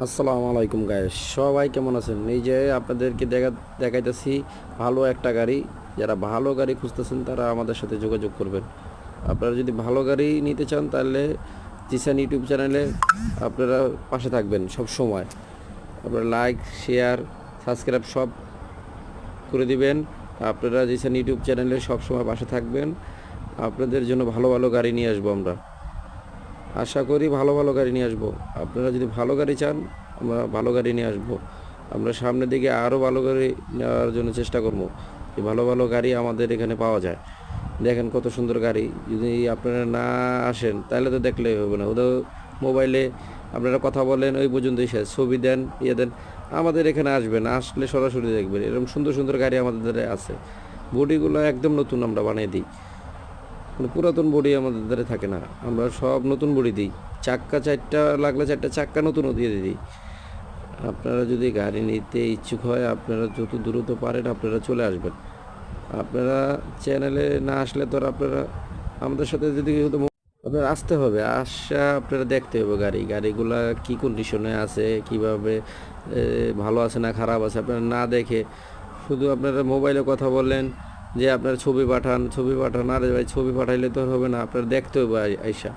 আসসালামু আলাইকুম গাইস, সবাই কেমন আছেন? এই যে আপনাদেরকে দেখাইতেছি ভালো একটা গাড়ি। যারা ভালো গাড়ি খুঁজতেছেন তারা আমাদের সাথে যোগাযোগ করবেন। আপনারা যদি ভালো গাড়ি নিতে চান তাহলে জিসান ইউটিউব চ্যানেলে আপনারা পাশে থাকবেন সব সময়। আপনারা লাইক, শেয়ার, সাবস্ক্রাইব সব করে দিবেন। আপনারা জিসান ইউটিউব চ্যানেলে সব সময় পাশে থাকবেন। আপনাদের জন্য ভালো ভালো গাড়ি নিয়ে আসবো আমরা। আশা করি ভালো ভালো গাড়ি নিয়ে আসবো। আপনারা যদি ভালো গাড়ি চান, আমরা ভালো গাড়ি নিয়ে আসবো। আমরা সামনের দিকে আরও ভালো গাড়ি নেওয়ার জন্য চেষ্টা করব, যে ভালো ভালো গাড়ি আমাদের এখানে পাওয়া যায়। দেখেন কত সুন্দর গাড়ি। যদি আপনারা না আসেন তাহলে তো দেখলেই হবে না। ওদের মোবাইলে আপনারা কথা বলেন, ওই পর্যন্তই শেষ, ছবি দেন, ইয়ে দেন। আমাদের এখানে আসবেন, আসলে সরাসরি দেখবেন এরকম সুন্দর সুন্দর গাড়ি আমাদের আছে। বডিগুলো একদম নতুন আমরা বানিয়ে দিই, মানে পুরাতন বডি আমাদের দ্বারা থাকে না। আমরা সব নতুন বডি দিই। চাক্কা চারটা লাগলে চারটা চাক্কা নতুনও দিয়ে দিই। আপনারা যদি গাড়ি নিতে ইচ্ছুক হয়, আপনারা যত দ্রুত পারেন আপনারা চলে আসবেন। আপনারা চ্যানেলে না আসলে তো আর আপনারা আমাদের সাথে যদি আপনারা আসতে হবে, আসা আপনারা দেখতে হবে গাড়িগুলা কি কন্ডিশনে আছে, কিভাবে ভালো আছে না খারাপ আছে। আপনারা না দেখে শুধু আপনারা মোবাইলে কথা বললেন যে আপনারা ছবি পাঠান, ছবি পাঠান। আরে ভাই, ছবি পাঠাইলে তো হবে না, আপনারা দেখতে হবে আইসা।